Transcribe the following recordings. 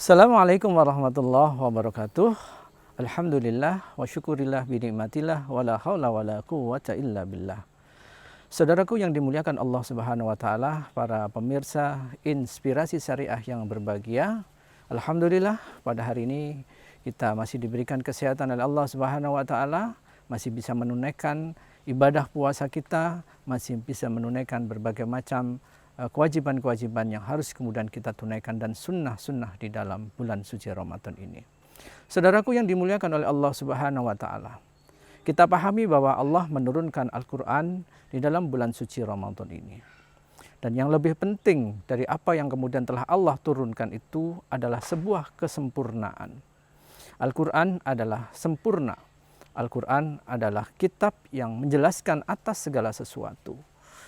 Assalamualaikum warahmatullahi wabarakatuh. Alhamdulillah wa syukurillah binikmatillah wa la haula wa la quwwata illa billah. Saudaraku yang dimuliakan Allah Subhanahu wa taala, para pemirsa Inspirasi Syariah yang berbahagia. Alhamdulillah pada hari ini kita masih diberikan kesehatan oleh Allah Subhanahu wa taala, masih bisa menunaikan ibadah puasa kita, masih bisa menunaikan berbagai macam kewajiban-kewajiban yang harus kemudian kita tunaikan dan sunnah-sunnah di dalam bulan suci Ramadan ini. Saudaraku yang dimuliakan oleh Allah Subhanahu wa taala, kita pahami bahwa Allah menurunkan Al-Quran di dalam bulan suci Ramadan ini. Dan yang lebih penting dari apa yang kemudian telah Allah turunkan itu adalah sebuah kesempurnaan. Al-Quran adalah sempurna. Al-Quran adalah kitab yang menjelaskan atas segala sesuatu.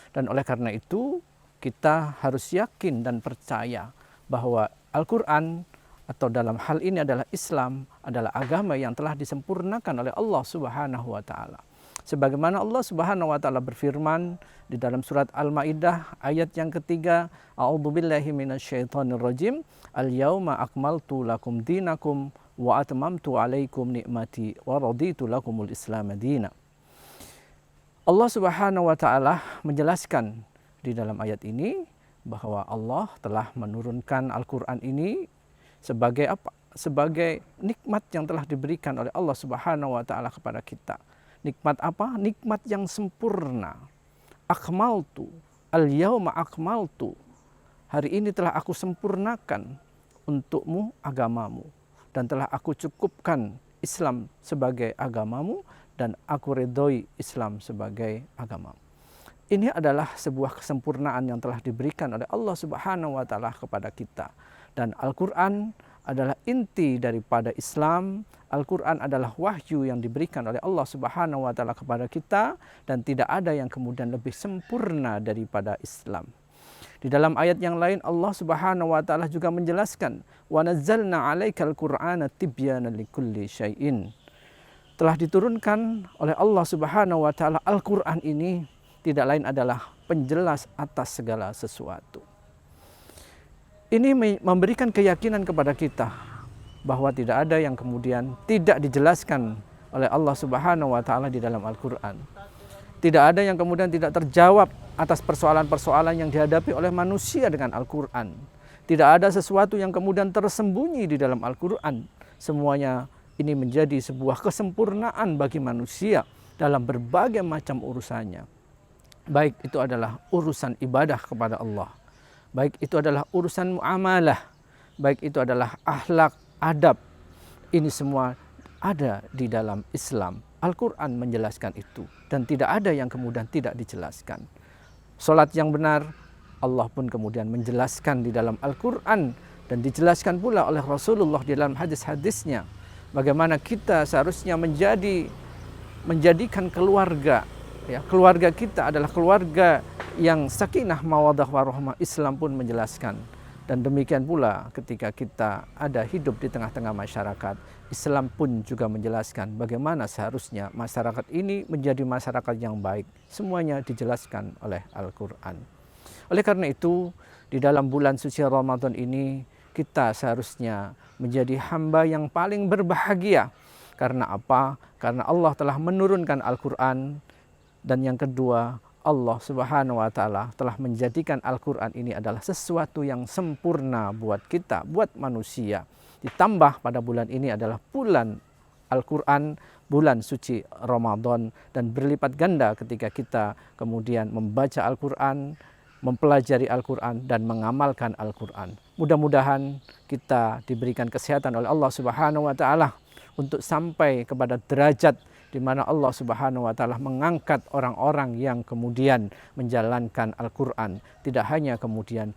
Dan oleh karena itu, kita harus yakin dan percaya bahwa Al-Quran atau dalam hal ini adalah Islam adalah agama yang telah disempurnakan oleh Allah Subhanahu wa taala. Sebagaimana Allah Subhanahu wa taala berfirman di dalam surat Al-Maidah ayat yang ketiga, A'udzubillahi minasyaitonirrajim, Al-yauma akmaltu lakum dinakum wa atmamtu alaikum ni'mati wa raditu lakumul Islam madina. Allah Subhanahu wa taala menjelaskan di dalam ayat ini bahwa Allah telah menurunkan Al-Quran ini sebagai apa? Sebagai nikmat yang telah diberikan oleh Allah Subhanahu wa taala kepada kita. Nikmat apa? Nikmat yang sempurna. Akmaltu, al-yauma akmaltu. Hari ini telah aku sempurnakan untukmu agamamu dan telah aku cukupkan Islam sebagai agamamu dan aku redoi Islam sebagai agamamu. Ini adalah sebuah kesempurnaan yang telah diberikan oleh Allah Subhanahu wa taala kepada kita. Dan Al-Quran adalah inti daripada Islam. Al-Quran adalah wahyu yang diberikan oleh Allah Subhanahu wa taala kepada kita dan tidak ada yang kemudian lebih sempurna daripada Islam. Di dalam ayat yang lain Allah Subhanahu wa taala juga menjelaskan, "Wa nazzalna 'alaikal Qur'ana tibyanan likulli syai'in." Telah diturunkan oleh Allah Subhanahu wa taala Al-Quran ini tidak lain adalah penjelas atas segala sesuatu. Ini memberikan keyakinan kepada kita bahwa tidak ada yang kemudian tidak dijelaskan oleh Allah Subhanahu wa taala di dalam Al-Quran. Tidak ada yang kemudian tidak terjawab atas persoalan-persoalan yang dihadapi oleh manusia dengan Al-Quran. Tidak ada sesuatu yang kemudian tersembunyi di dalam Al-Quran. Semuanya ini menjadi sebuah kesempurnaan bagi manusia dalam berbagai macam urusannya. Baik itu adalah urusan ibadah kepada Allah, baik itu adalah urusan muamalah, baik itu adalah akhlak, adab. Ini semua ada di dalam Islam. Al-Quran menjelaskan itu dan tidak ada yang kemudian tidak dijelaskan. Salat yang benar, Allah pun kemudian menjelaskan di dalam Al-Quran dan dijelaskan pula oleh Rasulullah di dalam hadis-hadisnya. Bagaimana kita seharusnya menjadikan keluarga, keluarga kita adalah keluarga yang sakinah mawaddah warahmah. Islam pun menjelaskan. Dan demikian pula ketika kita ada hidup di tengah-tengah masyarakat, Islam pun juga menjelaskan bagaimana seharusnya masyarakat ini menjadi masyarakat yang baik. Semuanya dijelaskan oleh Al-Quran. Oleh karena itu, di dalam bulan suci Ramadan ini, kita seharusnya menjadi hamba yang paling berbahagia. Karena apa? Karena Allah telah menurunkan Al-Quran. Dan yang kedua, Allah Subhanahu wa taala telah menjadikan Al-Quran ini adalah sesuatu yang sempurna buat kita, buat manusia. Ditambah pada bulan ini adalah bulan Al-Quran, bulan suci Ramadan, dan berlipat ganda ketika kita kemudian membaca Al-Quran, mempelajari Al-Quran, dan mengamalkan Al-Quran. Mudah-mudahan kita diberikan kesehatan oleh Allah Subhanahu wa taala untuk sampai kepada derajat di mana Allah Subhanahu wa taala mengangkat orang-orang yang kemudian menjalankan Al-Quran, tidak hanya kemudian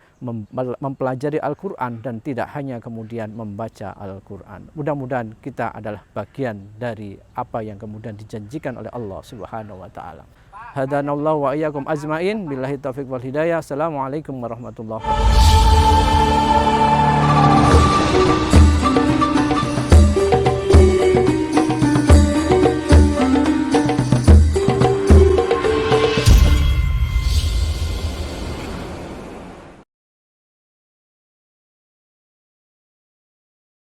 mempelajari Al-Quran dan tidak hanya kemudian membaca Al-Quran. Mudah-mudahan kita adalah bagian dari apa yang kemudian dijanjikan oleh Allah Subhanahu wa taala. Hadanallahu wa iyyakum ajmain, billahi taufiq wal hidayah. Assalamualaikum warahmatullahi wabarakatuh.